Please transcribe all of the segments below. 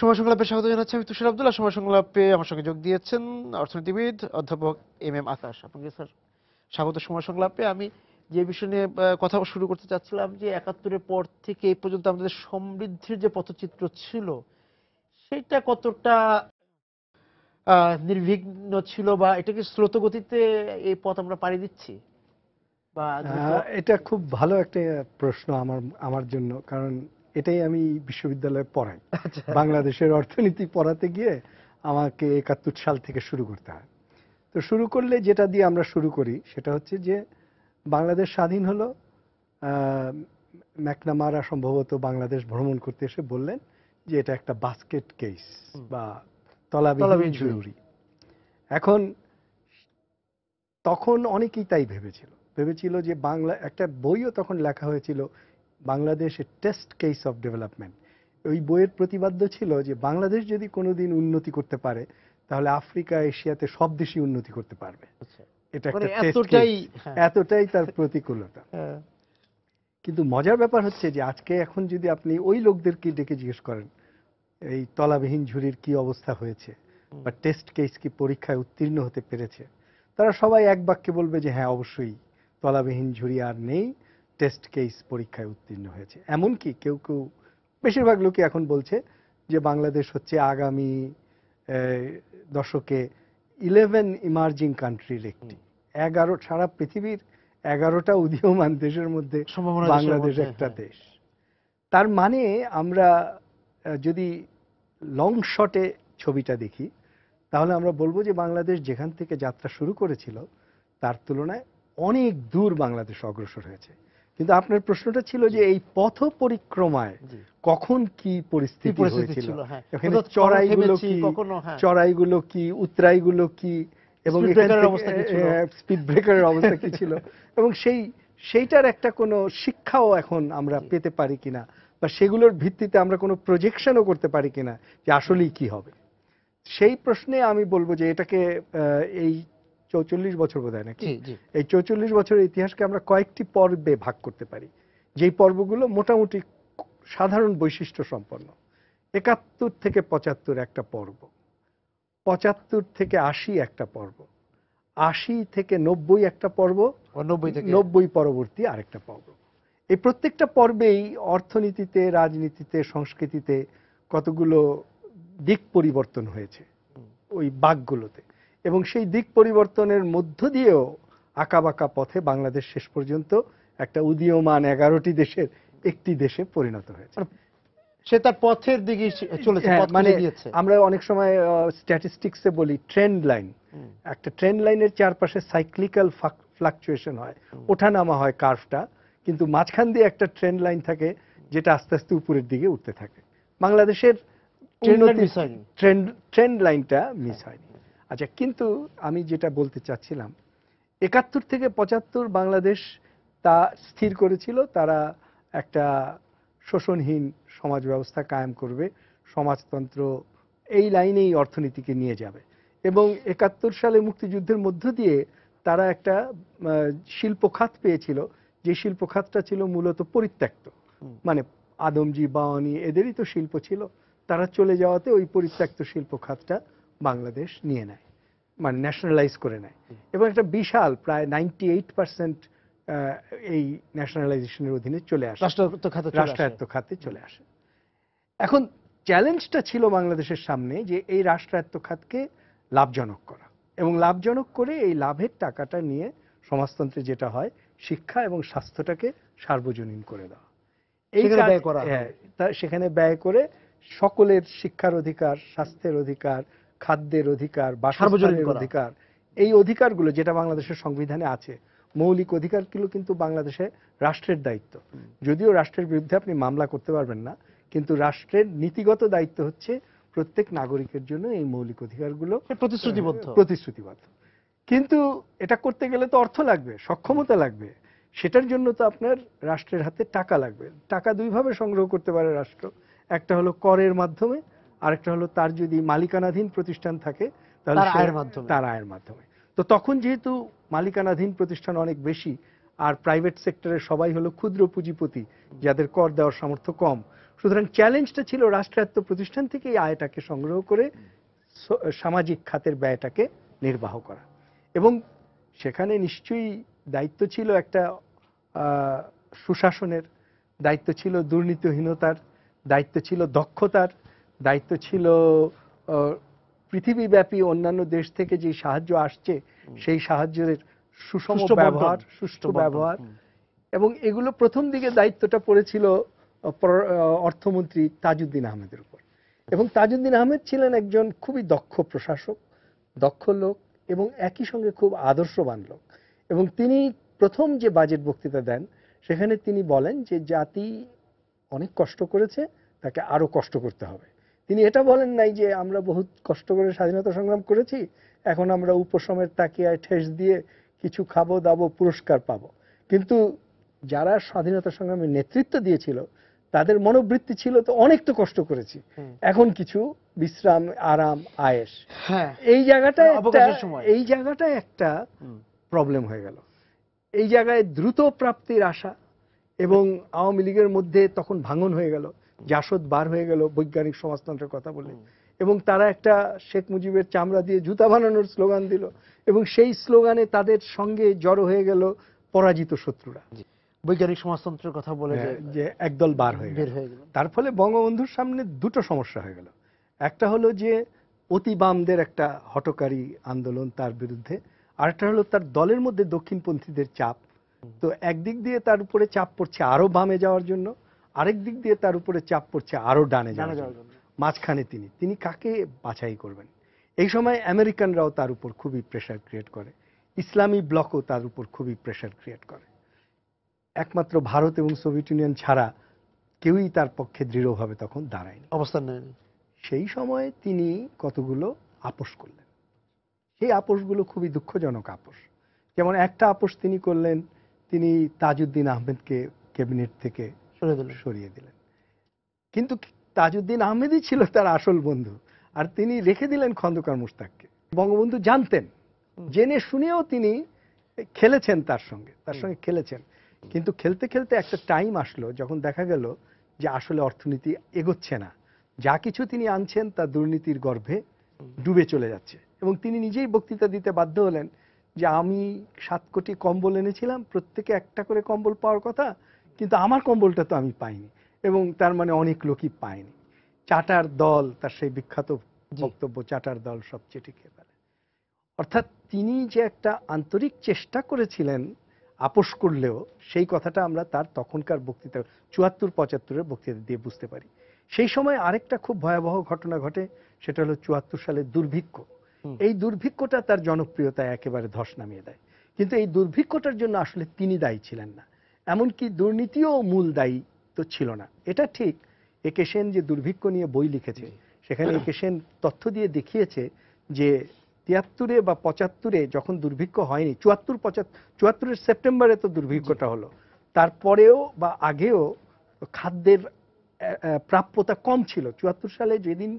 সময় সংলাপে স্বাগত জানাচ্ছি আমি তুষার আব্দুল্লাহ। সময় সংলাপে আমার সঙ্গে যোগ দিয়েছেন অর্থনীতিবিদ অধ্যাপক এম আকাশ। আপনাকে স্যার স্বাগত সময় সংলাপে। আমি যে বিষয় নিয়ে কথা শুরু করতে চাচ্ছিলাম যে ৭১-এর পর থেকে এই পর্যন্ত আমাদের সমৃদ্ধির যে পথচিত্র ছিল সেটা কতটা নির্বিঘ্ন ছিল, বা এটা কি স্রোত গতিতে এই পথ আমরা পাড়ি দিচ্ছি বা দ্রুত? এটা খুব ভালো একটা প্রশ্ন আমার আমার জন্য, কারণ এটাই আমি বিশ্ববিদ্যালয়ে পড়াই। আচ্ছা, বাংলাদেশের অর্থনীতি পড়াতে গিয়ে আমাকে ৭১ সাল থেকে শুরু করতে হয়। তো শুরু করলে যেটা দিয়ে আমরা শুরু করি সেটা হচ্ছে যে বাংলাদেশ স্বাধীন হলো। ম্যাকনামারা সম্ভবত বাংলাদেশ ভ্রমণ করতে এসে বললেন যে এটা একটা বাস্কেট কেস বা তলাবিহীন ঝুড়ি। এখন তখন অনেকেই তাই ভেবেছিল যে বাংলা, একটা বইও তখন লেখা হয়েছিল বাংলাদেশ এ টেস্ট কেস অফ ডেভেলপমেন্ট। ওই বইয়ের প্রতিপাদ্য ছিল যে বাংলাদেশ যদি কোনোদিন উন্নতি করতে পারে তাহলে আফ্রিকা এশিয়াতে সব দেশই উন্নতি করতে পারবে। এটা একটা টেস্ট কেস, এতটাই তার প্রতিকূলতা। কিন্তু মজার ব্যাপার হচ্ছে যে আজকে এখন যদি আপনি ওই লোকদেরকে ডেকে জিজ্ঞেস করেন এই তলাবিহীন ঝুড়ির কি অবস্থা হয়েছে বা টেস্ট কেস কি পরীক্ষায় উত্তীর্ণ হতে পেরেছে, তারা সবাই এক বাক্যে বলবে যে হ্যাঁ অবশ্যই তলাবিহীন ঝুড়ি আর নেই, টেস্ট কেস পরীক্ষায় উত্তীর্ণ হয়েছে। এমনকি কেউ কেউ, বেশিরভাগ লোকই এখন বলছে যে বাংলাদেশ হচ্ছে আগামী দশকে 11 ইমার্জিং কান্ট্রির একটি, 11 সারা পৃথিবীর 11টা উদীয়মান দেশের মধ্যে বাংলাদেশ একটা দেশ। তার মানে আমরা যদি লং শটে ছবিটা দেখি তাহলে আমরা বলবো যে বাংলাদেশ যেখান থেকে যাত্রা শুরু করেছিল তার তুলনায় অনেক দূর বাংলাদেশ অগ্রসর হয়েছে। কিন্তু আপনার প্রশ্নটা ছিল যে এই পথ পরিক্রমায় কখন কি পরিস্থিতি হয়েছিল, এখানে চড়াইগুলো কি, উতরাইগুলো কি, এবং স্পিড ব্রেকারের অবস্থা কি ছিল, এবং সেইটার একটা কোনো শিক্ষাও এখন আমরা পেতে পারি কিনা, বা সেগুলোর ভিত্তিতে আমরা কোনো প্রজেকশনও করতে পারি কিনা যে আসলেই কি হবে। সেই প্রশ্নে আমি বলবো যে এটাকে এই ৪৪ বছর বোধ হয় নাকি, এই ৪৪ বছরের ইতিহাসকে আমরা কয়েকটি পর্বে ভাগ করতে পারি, যেই পর্বগুলো মোটামুটি সাধারণ বৈশিষ্ট্য সম্পন্ন। ৭১ থেকে ৭৫ একটা পর্ব, ৭৫ থেকে ৮০ একটা পর্ব, ৮০ থেকে ৯০ একটা পর্ব, ৯০ পরবর্তী আরেকটা পর্ব। এই প্রত্যেকটা পর্বেই অর্থনীতিতে, রাজনীতিতে, সংস্কৃতিতে কতগুলো দিক পরিবর্তন হয়েছে ওই বাঁকগুলোতে, এবং সেই দিক পরিবর্তনের মধ্য দিয়েও আঁকাবাঁকা পথে বাংলাদেশ শেষ পর্যন্ত একটা উদীয়মান 11টি দেশের একটি দেশে পরিণত হয়েছে। সে তার পথের দিকে চলেছে, মানে আমরা অনেক সময় স্ট্যাটিস্টিক্সে বলি ট্রেন্ড লাইন। একটা ট্রেন্ড লাইনের চারপাশে সাইক্লিক্যাল ফ্লাকচুয়েশন হয়, ওঠানামা হয় কার্ভটা, কিন্তু মাঝখান দিয়ে একটা ট্রেন্ড লাইন থাকে যেটা আস্তে আস্তে উপরের দিকে উঠতে থাকে। বাংলাদেশের ট্রেন্ড লাইনটা মিস হয়নি। আচ্ছা, কিন্তু আমি যেটা বলতে চাচ্ছিলাম, ৭১ থেকে ৭৫ বাংলাদেশ তা স্থির করেছিল তারা একটা শোষণহীন সমাজ ব্যবস্থা কায়েম করবে, সমাজতন্ত্র, এই লাইনেই অর্থনীতিকে নিয়ে যাবে। এবং ৭১ সালে মুক্তিযুদ্ধের মধ্য দিয়ে তারা একটা শিল্প খাত পেয়েছিল, যে শিল্প খাতটা ছিল মূলত পরিত্যক্ত, মানে আদমজি, বাওয়ানি এদেরই তো শিল্প ছিল, তারা চলে যাওয়াতে ওই পরিত্যক্ত শিল্প খাতটা বাংলাদেশ নিয়ে নেয়, মানে ন্যাশনালাইজ করে নেয়, এবং একটা বিশাল প্রায় 98% এই ন্যাশনালাইজেশনের অধীনে চলে আসে, রাষ্ট্রায়ত্ত খাতে চলে আসে। এখন চ্যালেঞ্জটা ছিল বাংলাদেশের সামনে যে এই রাষ্ট্রায়ত্ত খাতকে লাভজনক করা, এবং লাভজনক করে এই লাভের টাকাটা নিয়ে সমাজতন্ত্রে যেটা হয় শিক্ষা এবং স্বাস্থ্যটাকে সার্বজনীন করে দেওয়া, এই সেখানে ব্যয় করে সকলের শিক্ষার অধিকার, স্বাস্থ্যের অধিকার, খাদ্যের অধিকার, বাসস্থানের অধিকার, এই অধিকারগুলো যেটা বাংলাদেশের সংবিধানে আছে, মৌলিক অধিকারগুলো কিন্তু বাংলাদেশে রাষ্ট্রের দায়িত্ব। যদিও রাষ্ট্রের বিরুদ্ধে আপনি মামলা করতে পারবেন না, কিন্তু রাষ্ট্রের নীতিগত দায়িত্ব হচ্ছে প্রত্যেক নাগরিকের জন্য এই মৌলিক অধিকারগুলো প্রতিশ্রুতিবদ্ধ। কিন্তু এটা করতে গেলে তো অর্থ লাগবে, সক্ষমতা লাগবে, সেটার জন্য তো আপনার রাষ্ট্রের হাতে টাকা লাগবে। টাকা দুইভাবে সংগ্রহ করতে পারে রাষ্ট্র, একটা হলো করের মাধ্যমে, আরেকটা হলো তার যদি মালিকানাধীন প্রতিষ্ঠান থাকে তাহলে তার আয়ের মাধ্যমে। তো তখন যেহেতু মালিকানাধীন প্রতিষ্ঠান অনেক বেশি আর প্রাইভেট সেক্টরের সবাই হলো ক্ষুদ্র পুঁজিপতি যাদের কর দেওয়ার সামর্থ্য কম, সুতরাং চ্যালেঞ্জটা ছিল রাষ্ট্রায়ত্ত প্রতিষ্ঠান থেকে এই আয়টাকে সংগ্রহ করে সামাজিক খাতের ব্যয়টাকে নির্বাহ করা। এবং সেখানে নিশ্চয়ই দায়িত্ব ছিল একটা সুশাসনের, দায়িত্ব ছিল দুর্নীতিহীনতার, দায়িত্ব ছিল দক্ষতার, দায়িত্ব ছিল পৃথিবীব্যাপী অন্যান্য দেশ থেকে যে সাহায্য আসছে সেই সাহায্যের সুষম ব্যবহার, সুষ্ঠু ব্যবহার। এবং এগুলো প্রথম দিকে দায়িত্বটা পড়েছিল অর্থমন্ত্রী তাজউদ্দিন আহমেদের উপর। এবং তাজউদ্দিন আহমেদ ছিলেন একজন খুবই দক্ষ প্রশাসক, দক্ষ লোক এবং একই সঙ্গে খুব আদর্শবান লোক। এবং তিনি প্রথম যে বাজেট বক্তৃতা দেন সেখানে তিনি বলেন যে জাতি অনেক কষ্ট করেছে, তাকে আরো কষ্ট করতে হবে। তিনি এটা বলেন নাই যে আমরা বহুত কষ্ট করে স্বাধীনতা সংগ্রাম করেছি, এখন আমরা উপশমের তাকিয়ায় ঠেস দিয়ে কিছু খাবো দাবো, পুরস্কার পাবো। কিন্তু যারা স্বাধীনতা সংগ্রামে নেতৃত্ব দিয়েছিল তাদের মনোবৃত্তি ছিল তো অনেক তো কষ্ট করেছি, এখন কিছু বিশ্রাম, আরাম, আয়েশ। এই জায়গাটায় একটা প্রবলেম হয়ে গেল। এই জায়গায় দ্রুত প্রাপ্তির আশা এবং আওয়ামী লীগের মধ্যে তখন ভাঙন হয়ে গেল, জাসদ বার হয়ে গেল বৈজ্ঞানিক সমাজতন্ত্রের কথা বলে। এবং তারা একটা শেখ মুজিবের চামড়া দিয়ে জুতা বানানোর স্লোগান দিল এবং সেই স্লোগানে তাদের সঙ্গে জড়ো হয়ে গেল পরাজিত শত্রুরা। বৈজ্ঞানিক সমাজতন্ত্রের কথা বলে যে একদল বার হয়ে গেল। তার ফলে বঙ্গবন্ধুর সামনে দুটো সমস্যা হয়ে গেল। একটা হলো যে অতি বামদের একটা হঠকারী আন্দোলন তার বিরুদ্ধে, আরেকটা হলো তার দলের মধ্যে দক্ষিণপন্থীদের চাপ। তো একদিক দিয়ে তার উপরে চাপ পড়ছে আরো বামে যাওয়ার জন্য, আরেক দিক দিয়ে তার উপরে চাপ পড়ছে আরো ডানে যাওয়ার জন্য। মাঝখানে তিনি কাকে বাছাই করবেন? এই সময় আমেরিকানরাও তার উপর খুবই প্রেসার ক্রিয়েট করে, ইসলামী ব্লকও তার উপর খুবই প্রেসার ক্রিয়েট করে। একমাত্র ভারত এবং সোভিয়েত ইউনিয়ন ছাড়া কেউই তার পক্ষে দৃঢ়ভাবে তখন দাঁড়ায়নি, অবস্থান নেয়নি। সেই সময়ে তিনি কতগুলো আপোষ করলেন। সেই আপোষগুলো খুবই দুঃখজনক আপোষ। যেমন একটা আপোষ তিনি করলেন, তিনি তাজউদ্দিন আহমেদকে ক্যাবিনেট থেকে সরিয়ে দিলেন। কিন্তু তাজউদ্দিন আহমেদই ছিল তার আসল বন্ধু, আর তিনি রেখে দিলেন খন্দকার মোশতাককে। বঙ্গবন্ধু জানতেন, জেনে শুনেও তিনি খেলেছেন তার সঙ্গে খেলেছেন। কিন্তু খেলতে খেলতে একটা টাইম আসলো যখন দেখা গেল যে আসলে অর্থনীতি এগোচ্ছে না, যা কিছু তিনি আনছেন তা দুর্নীতির গর্ভে ডুবে চলে যাচ্ছে। এবং তিনি নিজেই বক্তৃতা দিতে বাধ্য হলেন যে আমি 7 কোটি কম্বল এনেছিলাম, প্রত্যেকে একটা করে কম্বল পাওয়ার কথা, কিন্তু আমার কম্বলটা তো আমি পাইনি। এবং তার মানে অনেক লোকই পায়নি। চাটার দল, তার সেই বিখ্যাত বক্তব্য, চাটার দল সব চেটে খেয়ে ফেলে। অর্থাৎ তিনি যে একটা আন্তরিক চেষ্টা করেছিলেন আপোষ করলেও, সেই কথাটা আমরা তার তখনকার বক্তৃতা 74-75-এর বক্তৃতা দিয়ে বুঝতে পারি। সেই সময় আরেকটা খুব ভয়াবহ ঘটনা ঘটে, সেটা হলো 74 সালের দুর্ভিক্ষ। এই দুর্ভিক্ষটা তার জনপ্রিয়তায় একেবারে ধস নামিয়ে দেয়। কিন্তু এই দুর্ভিক্ষটার জন্য আসলে তিনি দায়ী ছিলেন না, এমনকি দুর্নীতিও মূল দায়ী তো ছিল না। এটা ঠিক, একে সেন যে দুর্ভিক্ষ নিয়ে বই লিখেছে সেখানে একে সেন তথ্য দিয়ে দেখিয়েছে যে 73-এ বা 75-এ যখন দুর্ভিক্ষ হয়নি, 74-75-74-এর সেপ্টেম্বরে তো দুর্ভিক্ষটা হলো, তারপরেও বা আগেও খাদ্যের প্রাপ্যতা কম ছিল। 74 সালে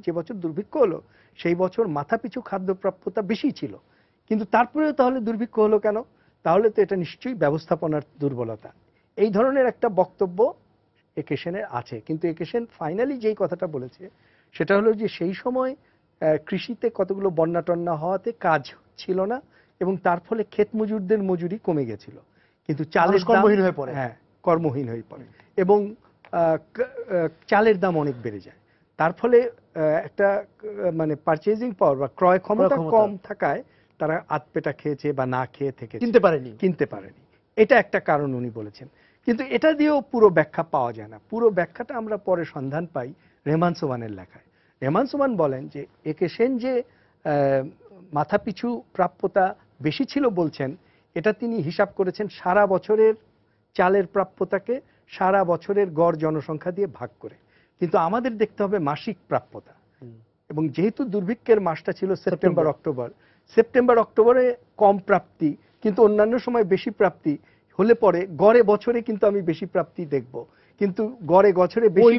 যে বছর দুর্ভিক্ষ হলো সেই বছর মাথাপিছু খাদ্য প্রাপ্যতা বেশি ছিল, কিন্তু তারপরেও তাহলে দুর্ভিক্ষ হলো কেন? তাহলে তো এটা নিশ্চয়ই ব্যবস্থাপনার দুর্বলতা। এই ধরনের একটা বক্তব্য একে সেনের আছে। কিন্তু একে সেন ফাইনালি যেই কথাটা বলেছে সেটা হলো যে সেই সময় কৃষিতে কতগুলো বন্যা টন্যা হওয়াতে কাজ ছিল না এবং তার ফলে ক্ষেত মজুরদের মজুরি কমে গেছিল, কিন্তু চালের কর্মহীন হয়ে পড়ে, কর্মহীন হয়ে পড়ে এবং চালের দাম অনেক বেড়ে যায়। তার ফলে একটা মানে পারচেজিং পাওয়ার বা ক্রয় ক্ষমতা কম থাকায় তারা আধপেটা খেয়েছে বা না খেয়ে থেকে কিনতে পারেনি। এটা একটা কারণ উনি বলেছেন। কিন্তু এটা দিয়েও পুরো ব্যাখ্যা পাওয়া যায় না। পুরো ব্যাখ্যাটা আমরা পরে সন্ধান পাই রেহমান সোবহানের লেখায়। রেহমান সোবহান বলেন যে একে সেন যে মাথাপিছু প্রাপ্যতা বেশি ছিল বলছেন, এটা তিনি হিসাব করেছেন সারা বছরের চালের প্রাপ্যতাকে সারা বছরের গড় জনসংখ্যা দিয়ে ভাগ করে। কিন্তু আমাদের দেখতে হবে মাসিক প্রাপ্যতা। এবং যেহেতু দুর্ভিক্ষের মাসটা ছিল সেপ্টেম্বর অক্টোবরে কম প্রাপ্তি, কিন্তু অন্যান্য সময় বেশি প্রাপ্তি হলে পরে গড়ে বছরে কিন্তু আমি বেশি প্রাপ্তি দেখব, কিন্তু গড়ে বছরে বেশি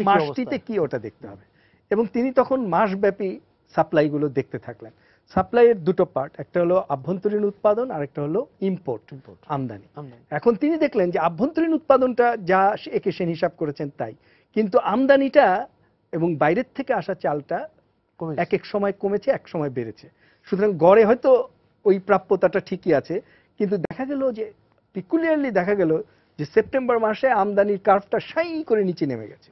মাসটিতে কি ওটা দেখতে হবে। এবং তিনি তখন মাসব্যাপী সাপ্লাইগুলো দেখতে থাকলেন। সাপ্লাইয়ের দুটো পার্ট, একটা হলো আভ্যন্তরীণ উৎপাদন আর একটা হলো ইম্পোর্ট, আমদানি। এখন তিনি দেখলেন যে আভ্যন্তরীণ উৎপাদনটা যা একে সে হিসাব করেছেন তাই, কিন্তু আমদানিটা এবং বাইরের থেকে আসা চালটা এক এক সময় কমেছে, এক সময় বেড়েছে। সুতরাং গড়ে হয়তো ওই প্রাপ্যতাটা ঠিকই আছে, কিন্তু দেখা গেল যে পিকুলিয়ারলি দেখা গেল যে সেপ্টেম্বর মাসে আমদানির কার্ভটা সাই করে নিচে নেমে গেছে।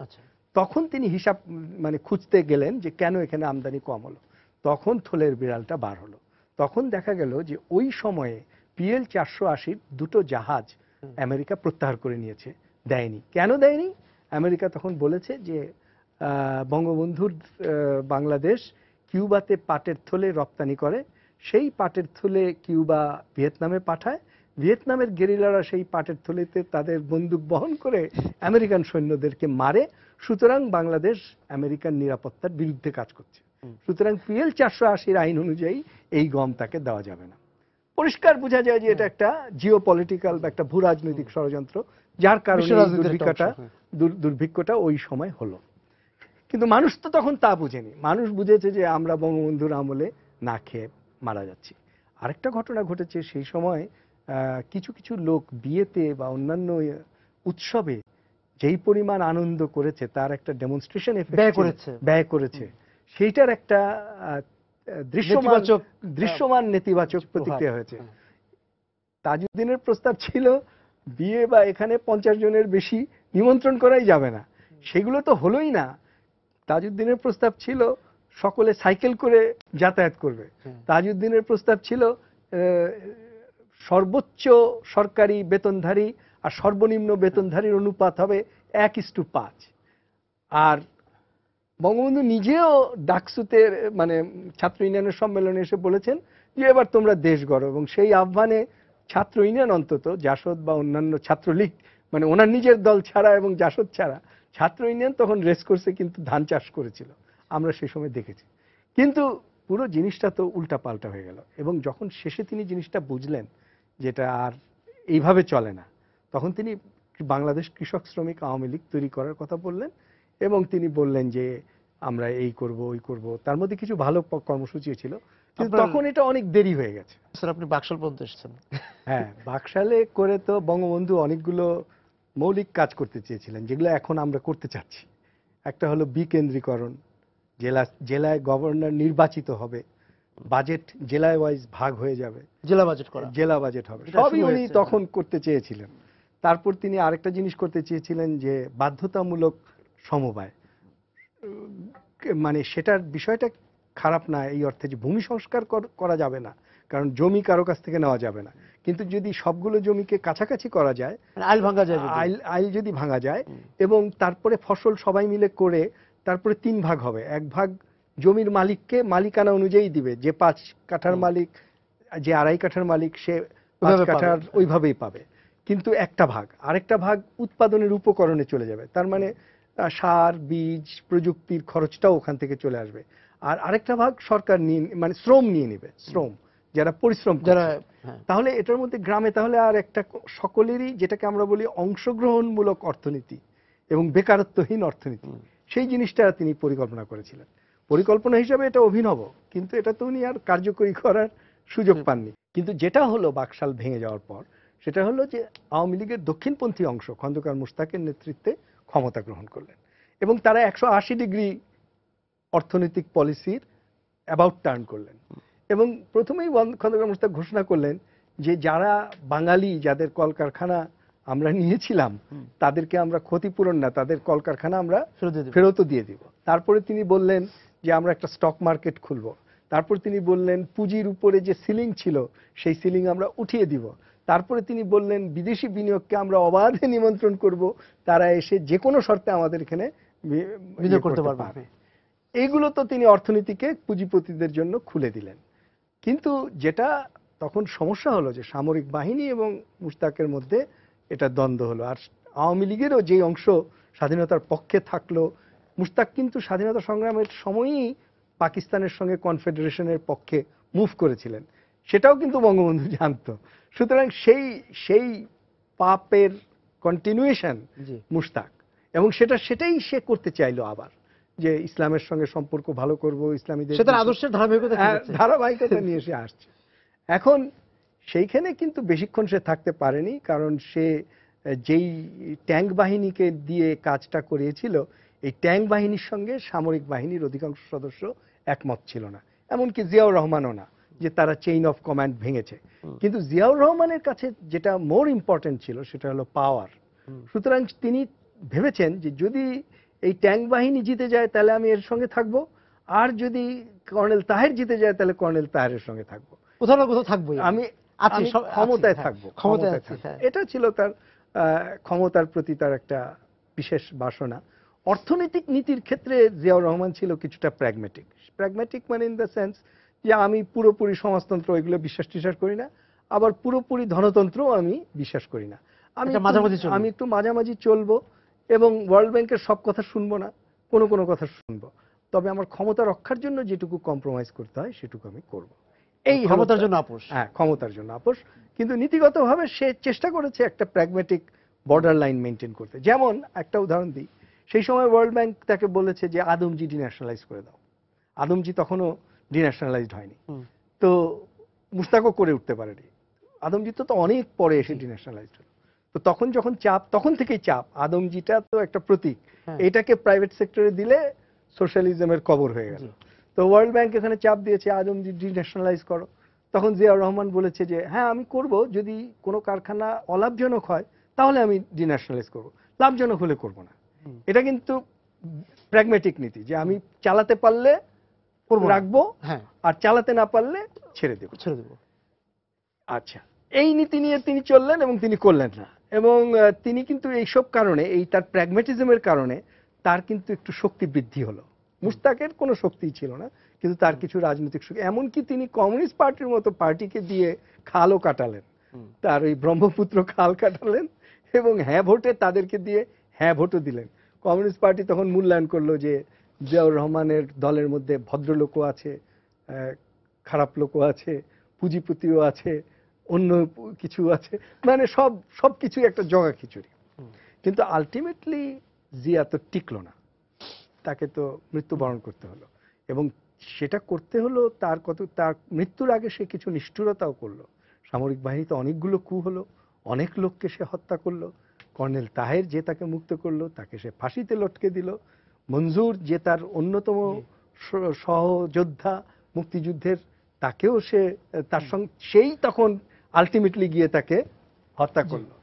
তখন তিনি হিসাব মানে খুঁজতে গেলেন যে কেন এখানে আমদানি কম হলো। তখন থলের বিড়ালটা বার হলো। তখন দেখা গেল যে ওই সময়ে PL 480 দুটো জাহাজ আমেরিকা প্রত্যাহার করে নিয়েছে, দেয়নি। কেন দেয়নি? আমেরিকা তখন বলেছে যে বঙ্গবন্ধুর বাংলাদেশ কিউবাতে পাটের থলে রপ্তানি করে, সেই পাটের থলে কিউবা ভিয়েতনামে পাঠায়, ভিয়েতনামের গেরিলারা সেই পাটের থলেতে তাদের বন্দুক বহন করে আমেরিকান সৈন্যদেরকে মারে। সুতরাং বাংলাদেশ আমেরিকান নিরাপত্তার বিরুদ্ধে কাজ করছে। সুতরাং PL 480 আইন অনুযায়ী এই গম তাকে দেওয়া যাবে না। পরিষ্কার বোঝা যায় যে এটা একটা জিও পলিটিক্যাল বা একটা ভূ রাজনৈতিক ষড়যন্ত্র, যার কারণে দুর্ভিক্ষটা ওই সময় হলো। কিন্তু মানুষ তো তখন তা বুঝেনি। মানুষ বুঝেছে যে আমরা বঙ্গবন্ধুর আমলে না খেয়ে মারা যাচ্ছি। আরেকটা ঘটনা ঘটেছে সেই সময়, কিছু কিছু লোক বিয়েতে বা অন্যান্য উৎসবে যেই পরিমাণ আনন্দ করেছে তার একটা ডেমনস্ট্রেশন ব্যয় করেছে, সেইটার একটা দৃশ্যমান নেতিবাচক প্রতিক্রিয়া হয়েছে। তাজউদ্দিনের প্রস্তাব ছিল বিয়ে বা এখানে 50 জনের বেশি নিমন্ত্রণ করাই যাবে না, সেগুলো তো হলোই না। তাজউদ্দিনের প্রস্তাব ছিল সকলে সাইকেল করে যাতায়াত করবে। তাজউদ্দিনের প্রস্তাব ছিল সর্বোচ্চ সরকারি বেতনধারী আর সর্বনিম্ন বেতনধারীর অনুপাত হবে 1:5। আর বঙ্গবন্ধু নিজেও ডাকসুতে মানে ছাত্র ইউনিয়নের সম্মেলনে এসে বলেছেন যে এবার তোমরা দেশ গড়ো, এবং সেই আহ্বানে ছাত্র ইউনিয়ন অন্তত জাসদ বা অন্যান্য ছাত্রলীগ মানে ওনার নিজের দল ছাড়া এবং জাসদ ছাড়া ছাত্র ইউনিয়ন তখন রেস কোর্সে কিন্তু ধান চাষ করেছিল, আমরা সেই সময় দেখেছি। কিন্তু পুরো জিনিসটা তো উল্টা পাল্টা হয়ে গেল, এবং যখন শেষে তিনি জিনিসটা বুঝলেন যেটা আর এইভাবে চলে না, তখন তিনি বাংলাদেশ কৃষক শ্রমিক আওয়ামী লীগ তৈরি করার কথা বললেন, এবং তিনি বললেন যে আমরা এই করব ওই করব। তার মধ্যে কিছু ভালো কর্মসূচি ছিল, কিন্তু তখন এটা অনেক দেরি হয়ে গেছে। স্যার আপনি বাকশাল পর্যন্ত এসেছেন। হ্যাঁ, বাকশালে করে তো বঙ্গবন্ধু অনেকগুলো মৌলিক কাজ করতে চেয়েছিলেন, যেগুলো এখন আমরা করতে চাচ্ছি। একটা হলো বিকেন্দ্রীকরণ, জেলায় গভর্নর নির্বাচিত হবে, বাজেট জেলায় ওয়াইজ ভাগ হয়ে যাবে, জেলা বাজেট হবে, সবই উনি তখন করতে চেয়েছিলেন। তারপর তিনি আরেকটা জিনিস করতে চেয়েছিলেন যে বাধ্যতামূলক সমবায়, মানে সেটার বিষয়টা খারাপ না এই অর্থে যে ভূমি সংস্কার করা যাবে না, কারণ জমি কারো কাছ থেকে নেওয়া যাবে না, কিন্তু যদি সবগুলো জমিকে কাছাকাছি করা যায়, আইল যদি ভাঙা যায়, এবং তারপরে ফসল সবাই মিলে করে তারপরে 3 ভাগ হবে, 1 ভাগ জমির মালিককে মালিকানা অনুযায়ী দিবে, যে 5 কাঠার মালিক, যে 2.5 কাঠার মালিক সে 5 কাঠার ওইভাবেই পাবে, কিন্তু একটা ভাগ, আরেকটা ভাগ উৎপাদনের উপকরণে চলে যাবে। তার মানে সার, বীজ, প্রযুক্তির খরচটাও ওখান থেকে চলে আসবে। আর আরেকটা ভাগ সরকার নিয়ে মানে শ্রম নিয়ে নেবে, শ্রম যারা পরিশ্রম যারা। তাহলে এটার মধ্যে গ্রামে তাহলে আর একটা সকলেরই, যেটাকে আমরা বলি অংশগ্রহণমূলক অর্থনীতি এবং বেকারত্বহীন অর্থনীতি, সেই জিনিসটা তিনি পরিকল্পনা করেছিলেন। পরিকল্পনা হিসাবে এটা অভিনব, কিন্তু এটা তো উনি আর কার্যকরী করার সুযোগ পাননি। কিন্তু যেটা হলো বাকশাল ভেঙে যাওয়ার পর, সেটা হলো যে আওয়ামী লীগের দক্ষিণপন্থী অংশ খন্দকার মোশতাকের নেতৃত্বে ক্ষমতা গ্রহণ করলেন, এবং তারা 180 ডিগ্রি অর্থনৈতিক পলিসির অ্যাবাউট টার্ন করলেন। এবং প্রথমেই খন্দকার মোশতাক ঘোষণা করলেন যে যারা বাঙালি, যাদের কলকারখানা আমরা নিয়েছিলাম, তাদেরকে আমরা ক্ষতিপূরণ না, তাদের কলকারখানা আমরা ফেরতও দিয়ে দিব। তারপরে তিনি বললেন যে আমরা একটা স্টক মার্কেট খুলব। তারপর তিনি বললেন পুঁজির উপরে যে সিলিং ছিল সেই সিলিং আমরা উঠিয়ে দিব। তারপরে তিনি বললেন বিদেশি বিনিয়োগকে আমরা অবাধে নিমন্ত্রণ করব, তারা এসে যে কোনো শর্তে আমাদের এখানে বিনিয়োগ করতে পারবে। এইগুলো তো তিনি অর্থনীতিকে পুঁজিপতিদের জন্য খুলে দিলেন। কিন্তু যেটা তখন সমস্যা হলো যে সামরিক বাহিনী এবং মুশতাকের মধ্যে এটা দ্বন্দ্ব হলো। আর আওয়ামী লীগেরও যে অংশ স্বাধীনতার পক্ষে থাকলো, মুশতাক কিন্তু স্বাধীনতা সংগ্রামের সময়ই পাকিস্তানের সঙ্গে কনফেডারেশনের পক্ষে মুভ করেছিলেন, সেটাও কিন্তু বঙ্গবন্ধু জানতো। সুতরাং সেই পাপের কন্টিনিউয়েশন মুশতাক, এবং সেটাই সে করতে চাইলো আবার, যে ইসলামের সঙ্গে সম্পর্ক ভালো করব, ইসলামীদের সে তার আদর্শের ধারাবাহিকতা খেলেছে। ধারাবাহিকতা নিয়ে সে আসছে। এখন সেইখানে কিন্তু বেশিক্ষণ সে থাকতে পারেনি, কারণ সে যেই ট্যাঙ্ক বাহিনীকে দিয়ে কাজটা করিয়েছিল, এই ট্যাঙ্ক বাহিনীর সঙ্গে সামরিক বাহিনীর অধিকাংশ সদস্য একমত ছিল না, এমনকি জিয়াউর রহমানও না, যে তারা চেইন অফ কমান্ড ভেঙেছে। কিন্তু জিয়াউর রহমানের কাছে যেটা মোর ইম্পর্টেন্ট ছিল সেটা হলো পাওয়ার। সুতরাং তিনি ভেবেছেন যে যদি এই ট্যাঙ্ক বাহিনী জিতে যায় তাহলে আমি এর সঙ্গে থাকব, আর যদি কর্নেল তাহের জিতে যায় তাহলে কর্নেল তাহেরের সঙ্গে থাকবো, কোথাও না কোথাও থাকবোই আমি আছি, ক্ষমতায় হ্যাঁ, থাকবো, ক্ষমতায় আছি, হ্যাঁ। এটা ছিল তার ক্ষমতার প্রতি তার একটা বিশেষ বাসনা। অর্থনৈতিক নীতির ক্ষেত্রে জিয়াউর রহমান ছিল কিছুটা প্র্যাগম্যাটিক মানে ইন দ্য সেন্স যে আমি পুরোপুরি সমাজতন্ত্র এগুলো বিশ্বাস করি না, আবার পুরোপুরি ধনতন্ত্র আমি বিশ্বাস করি না, আমি একটু মাঝামাঝি চলবো, এবং ওয়ার্ল্ড ব্যাংকের সব কথা শুনবো না, কোনো কথা শুনবো, তবে আমার ক্ষমতা রক্ষার জন্য যেটুকু কম্প্রোমাইজ করতে হয় সেটুকু আমি করব। এই ক্ষমতার জন্য আপোষ। হ্যাঁ, ক্ষমতার জন্য আপোষ। কিন্তু নীতিগতভাবে সে চেষ্টা করেছে একটা প্র্যাগম্যাটিক বর্ডার লাইন মেনটেন করতে। যেমন একটা উদাহরণ দিই, সেই সময় ওয়ার্ল্ড ব্যাংক তাকে বলেছে যে আদমজি ডিন্যাশনালাইজ করে দাও। আদমজি তখনও ডিন্যাশনালাইজড হয়নি, তো মুশতাকও করে উঠতে পারেনি। আদমজি তো অনেক পরে এসে ডিন্যাশনালাইজড হলো। তো তখন যখন চাপ, তখন থেকেই চাপ, আদমজিটা তো একটা প্রতীক, এটাকে প্রাইভেট সেক্টরে দিলে সোশ্যালিজমের কবর হয়ে গেল। তো ওয়ার্ল্ড ব্যাংক এখানে চাপ দিয়েছে আদমজি ডিন্যাশনালাইজ করো। তখন জিয়াউর রহমান বলেছে যে হ্যাঁ আমি করব, যদি কোনো কারখানা অলাভজনক হয় তাহলে আমি ডিন্যাশনালাইজ করব, লাভজনক হলে করব না। এটা কিন্তু প্র্যাগম্যাটিক নীতি, যে আমি চালাতে পারলে রাখবো, আর চালাতে না পারলে ছেড়ে দেব। আচ্ছা, এই নীতি নিয়ে তিনি চললেন এবং তিনি করলেন না, এবং তিনি কিন্তু এইসব কারণে, এই তার প্র্যাগম্যাটিজমের কারণে তার কিন্তু একটু শক্তি বৃদ্ধি হলো। মুশতাকের কোনো শক্তিই ছিল না, কিন্তু তার কিছু রাজনৈতিক শক্তি, এমনকি তিনি কমিউনিস্ট পার্টির মতো পার্টিকে দিয়ে খালও কাটালেন, তার ওই ব্রহ্মপুত্র খাল কাটালেন, এবং হ্যাঁ ভোটে তাদেরকে দিয়ে হ্যাঁ ভোটও দিলেন। কমিউনিস্ট পার্টি তখন মূল্যায়ন করলো যে জিয়াউর রহমানের দলের মধ্যে ভদ্রলোকও আছে, খারাপ লোকও আছে, পুঁজিপতিও আছে, অন্য কিছু আছে, মানে সব কিছু একটা জগা খিচুড়ি। কিন্তু আলটিমেটলি জিয়া তো টিকলো না, তাকে তো মৃত্যুবরণ করতে হলো, এবং সেটা করতে হলো তার মৃত্যুর আগে সে কিছু নিষ্ঠুরতাও করলো। সামরিক বাহিনীতে অনেকগুলো কু হলো, অনেক লোককে সে হত্যা করলো। কর্নেল তাহের যে তাকে মুক্ত করলো, তাকে সে ফাঁসিতে লটকে দিল। মঞ্জুর যে তার অন্যতম সহযোদ্ধা মুক্তিযুদ্ধের, তাকেও সে তার সঙ্গে সেই তখন আলটিমেটলি গিয়ে তাকে হত্যা করলো।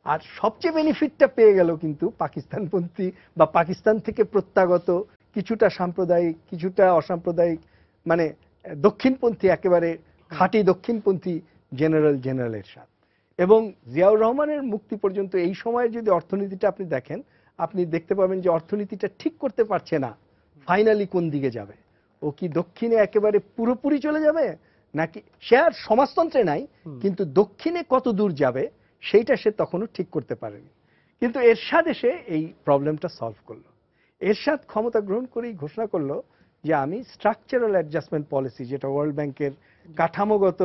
আর সবচেয়ে বেনিফিটটা পেয়ে গেল কিন্তু পাকিস্তানপন্থী বা পাকিস্তান থেকে প্রত্যাগত কিছুটা সাম্প্রদায়িক, কিছুটা অসাম্প্রদায়িক, মানে দক্ষিণপন্থী, একেবারে খাঁটি দক্ষিণপন্থী জেনারেল এরশাদ। এবং জিয়াউর রহমানের মুক্তি পর্যন্ত এই সময়ে যদি অর্থনীতিটা আপনি দেখেন, আপনি দেখতে পাবেন যে অর্থনীতিটা ঠিক করতে পারছে না ফাইনালি কোন দিকে যাবে। ও কি দক্ষিণে একেবারে পুরোপুরি চলে যাবে, নাকি সে আর সমাজতন্ত্রে নাই, কিন্তু দক্ষিণে কত দূর যাবে সেইটা সে তখনও ঠিক করতে পারেনি। কিন্তু এরশাদ এসে এই প্রবলেমটা সলভ করলো। এরশাদ ক্ষমতা গ্রহণ করেই ঘোষণা করলো যে আমি স্ট্রাকচারাল অ্যাডজাস্টমেন্ট পলিসি, যেটা ওয়ার্ল্ড ব্যাংকের কাঠামোগত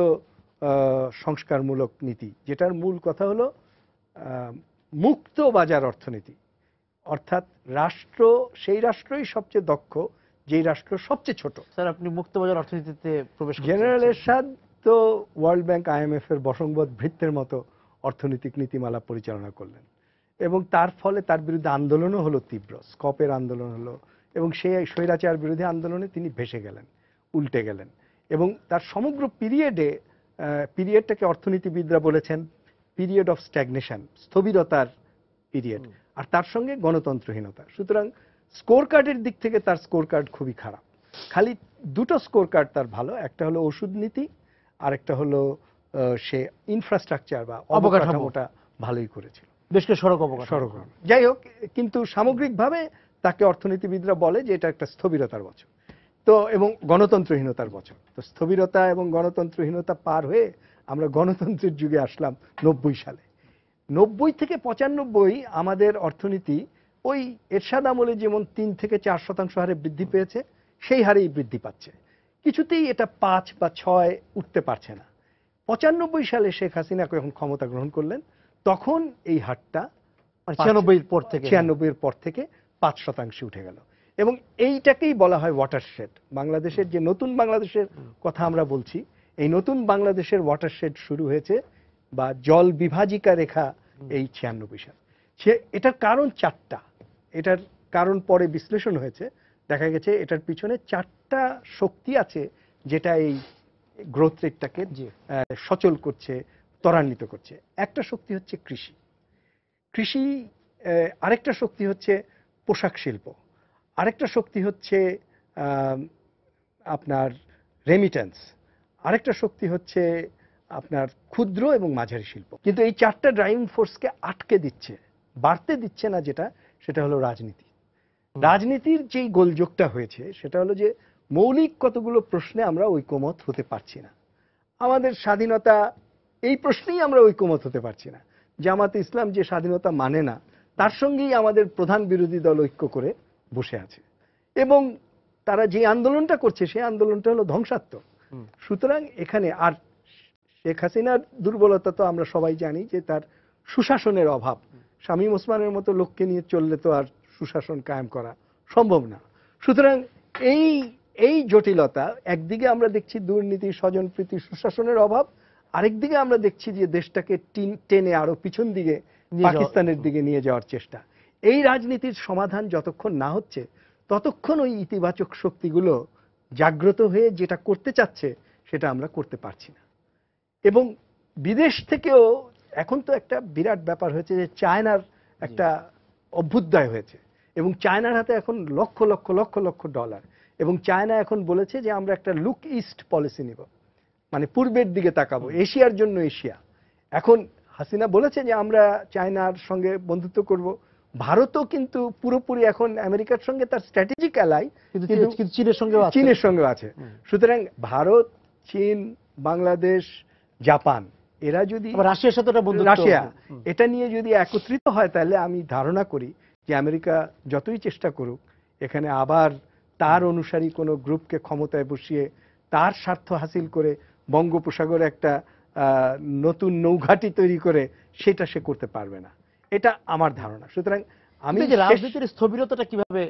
সংস্কারমূলক নীতি, যেটার মূল কথা হলো মুক্ত বাজার অর্থনীতি, অর্থাৎ রাষ্ট্র সেই রাষ্ট্রই সবচেয়ে দক্ষ যেই রাষ্ট্র সবচেয়ে ছোট। স্যার আপনি মুক্তবাজার অর্থনীতিতে প্রবেশ করছেন। জেনারেল এরশাদ তো ওয়ার্ল্ড ব্যাংক IMF এর বশংবদ ভৃত্যের মতো অর্থনৈতিক নীতিমালা পরিচালনা করলেন, এবং তার ফলে তার বিরুদ্ধে আন্দোলনও হলো তীব্র, স্কপের আন্দোলন হলো, এবং সেই স্বৈরাচার বিরোধী আন্দোলনে তিনি ভেসে গেলেন, উল্টে গেলেন। এবং তার সমগ্র পিরিয়ডটাকে অর্থনীতিবিদরা বলেছেন পিরিয়ড অফ স্ট্যাগনেশন, স্থবিরতার পিরিয়ড, আর তার সঙ্গে গণতন্ত্রহীনতা। সুতরাং স্কোর কার্ডের দিক থেকে তার স্কোর কার্ড খুবই খারাপ। খালি দুটো স্কোর কার্ড তার ভালো, একটা হলো ওষুধ নীতি, আর একটা হলো সে ইনফ্রাস্ট্রাকচার বা অবকাঠামোটা ভালোই করেছিল, বেশ কিছু সড়ক অবকাঠামো। যাই হোক, কিন্তু সামগ্রিকভাবে তাকে অর্থনীতিবিদরা বলে যে এটা একটা স্থবিরতার বছর, তো এবং গণতন্ত্রহীনতার বছর। তো স্থবিরতা এবং গণতন্ত্রহীনতা পার হয়ে আমরা গণতন্ত্রের যুগে আসলাম 90 সালে। 90 থেকে 95 আমাদের অর্থনীতি ওই এরশাদ আমলে যেমন 3 থেকে 4% হারে বৃদ্ধি পেয়েছে, সেই হারেই বৃদ্ধি পাচ্ছে, কিছুতেই এটা 5 বা 6 উঠতে পারছে না। 95 সালে শেখ হাসিনা যখন ক্ষমতা গ্রহণ করলেন, তখন এই হারটা 96 এর পর থেকে 5% উঠে গেল, এবং এইটাকেই বলা হয় ওয়াটারশেড। বাংলাদেশের যে নতুন বাংলাদেশের কথা আমরা বলছি, এই নতুন বাংলাদেশের ওয়াটারশেড শুরু হয়েছে বা জল বিভাজিকা রেখা এই 96 সাল। এটার কারণ 4টা। এটার কারণ পরে বিশ্লেষণ হয়েছে, দেখা গেছে এটার পিছনে 4টা শক্তি আছে যেটা এই গ্রোথ রেটটাকে সচল করছে, ত্বরান্বিত করছে। একটা শক্তি হচ্ছে কৃষি, আরেকটা শক্তি হচ্ছে পোশাক শিল্প, আরেকটা শক্তি হচ্ছে আপনার রেমিটেন্স, আরেকটা শক্তি হচ্ছে আপনার ক্ষুদ্র এবং মাঝারি শিল্প। কিন্তু এই 4টা ড্রাইভিং ফোর্সকে আটকে দিচ্ছে, বাড়তে দিচ্ছে না যেটা, সেটা হলো রাজনীতি। রাজনীতির যেই গোলযোগটা হয়েছে সেটা হলো যে মৌলিক কতগুলো প্রশ্নে আমরা ঐকমত হতে পারছি না। আমাদের স্বাধীনতা, এই প্রশ্নেই আমরা ঐকমত হতে পারছি না। জামাতে ইসলাম যে স্বাধীনতা মানে না, তার সঙ্গেই আমাদের প্রধান বিরোধী দল ঐক্য করে বসে আছে, এবং তারা যে আন্দোলনটা করছে সেই আন্দোলনটা হলো ধ্বংসাত্মক। সুতরাং এখানে আর শেখ হাসিনার দুর্বলতা তো আমরা সবাই জানি, যে তার সুশাসনের অভাব। শামীম ওসমানের মতো লোককে নিয়ে চললে তো আর সুশাসন কায়েম করা সম্ভব না। সুতরাং এই জটিলতা, একদিকে আমরা দেখছি দুর্নীতি, স্বজনপ্রীতি, সুশাসনের অভাব, আরেকদিকে আমরা দেখছি যে দেশটাকে টেনে আরো পিছন দিকে পাকিস্তানের দিকে নিয়ে যাওয়ার চেষ্টা। এই রাজনীতির সমাধান যতক্ষণ না হচ্ছে ততক্ষণ ওই ইতিবাচক শক্তিগুলো জাগ্রত হয়ে যেটা করতে চাচ্ছে সেটা আমরা করতে পারছি না। এবং বিদেশ থেকেও এখন তো একটা বিরাট ব্যাপার হয়েছে যে চায়নার একটা অভ্যুদয় হয়েছে, এবং চায়নার হাতে এখন লক্ষ লক্ষ লক্ষ লক্ষ ডলার, এবং চায়না এখন বলেছে যে আমরা একটা লুক ইস্ট পলিসি নিব, মানে পূর্বের দিকে তাকাবো, এশিয়ার জন্য এশিয়া। এখন হাসিনা বলেছে যে আমরা চায়নার সঙ্গে বন্ধুত্ব করব। ভারতও কিন্তু পুরোপুরি এখন আমেরিকার সঙ্গে তার স্ট্র্যাটেজিক অ্যালাই, কিন্তু চীনের সঙ্গেও আছে। সুতরাং ভারত, চীন, বাংলাদেশ, জাপান, এরা যদি রাশিয়ার সাথে রাশিয়া এটা নিয়ে যদি একত্রিত হয়, তাহলে আমি ধারণা করি যে আমেরিকা যতই চেষ্টা করুক এখানে আবার তার অনুসারী কোনো গ্রুপকে ক্ষমতায় বসিয়ে তার স্বার্থ হাসিল করে বঙ্গোপসাগরে একটা নতুন নৌঘাঁটি তৈরি করে সেটা সে করতে পারবে না, এটা আমার ধারণা। সুতরাং আমি রাজনীতির স্থবিরতাটা কিভাবে,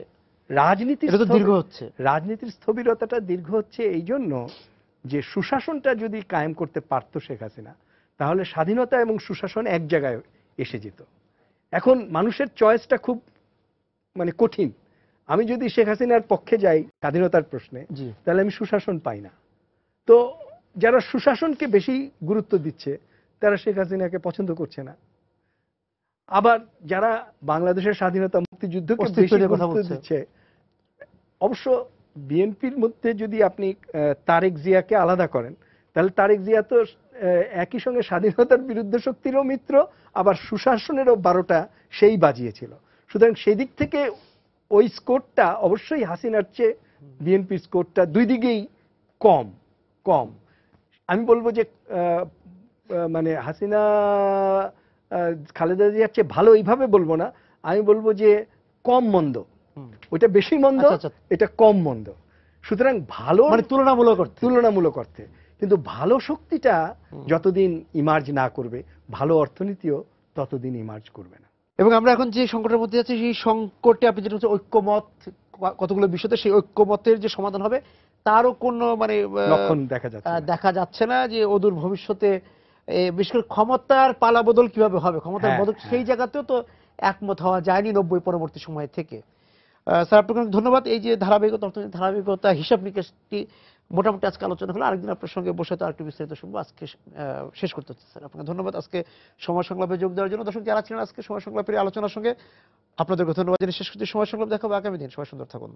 রাজনীতির স্থবিরতাটা দীর্ঘ হচ্ছে এই জন্য যে সুশাসনটা যদি কায়েম করতে পারতো শেখ হাসিনা, তাহলে স্বাধীনতা এবং সুশাসন এক জায়গায় এসে যেত। এখন মানুষের চয়েসটা খুব মানে কঠিন। আমি যদি শেখ হাসিনার পক্ষে যাই স্বাধীনতার প্রশ্নে, তাহলে আমি সুশাসন পাই না। তো যারা সুশাসনকে বেশি গুরুত্ব দিচ্ছে তারা শেখ হাসিনাকে পছন্দ করছে না। আবার যারা বাংলাদেশের স্বাধীনতা মুক্তিযুদ্ধকে বেশি গুরুত্ব দিচ্ছে, অবশ্য বিএনপির মধ্যে যদি আপনি তারেক জিয়াকে আলাদা করেন, তাহলে তারেক জিয়া তো একই সঙ্গে স্বাধীনতার বিরুদ্ধে শক্তিরও মিত্র, আবার সুশাসনেরও 12টা সেই বাজিয়েছিল। সুতরাং সেই দিক থেকে ওই স্কোরটা অবশ্যই হাসিনার চেয়ে বিএনপির স্কোরটা দুই দিকেই কম। আমি বলবো যে মানে হাসিনা খালেদা জিয়ার চেয়ে ভালো এইভাবে বলবো না, আমি বলবো যে কম মন্দ, ওইটা বেশি মন্দ, এটা কম মন্দ। সুতরাং ভালো মানে তুলনামূলক অর্থে, কিন্তু ভালো শক্তিটা যতদিন ইমার্জ না করবে, ভালো অর্থনীতিও ততদিন ইমার্জ করবে না। এবং আমরা এখন যে সংকটের মধ্যে আছি, সেই সংকটে আপনি যেটা হচ্ছে ঐক্যমত, কতগুলো বিষয়তে সেই ঐক্যমতের যে সমাধান হবে তারও কোনো মানে লক্ষণ দেখা যাচ্ছে না। যে অদূর ভবিষ্যতে বিশেষ করে ক্ষমতার পালাবদল কিভাবে হবে, ক্ষমতার বদল সেই জায়গাতেও তো একমত হওয়া যায়নি 90 পরবর্তী সময় থেকে। স্যার আপনাকে ধন্যবাদ। এই যে ধারাবাহিকতা হিসাব নিকাশটি মোটামুটি আজকে আলোচনা হলো, আরেকদিন আপনার সঙ্গে বসে তো আরেকটু বিস্তারিত শুনবো। আজকে শেষ করতে হচ্ছে স্যার, আপনাকে ধন্যবাদ আজকে সময় সংলাপে যোগ দেওয়ার জন্য। দর্শক যারা ছিলেন আজকে সময় সংলাপের আলোচনার সঙ্গে, আপনাদেরকে ধন্যবাদ জানিয়ে শেষ করতে। সময় সংলাপ দেখাবো আগামী দিন। সবাই সুন্দর থাকুন।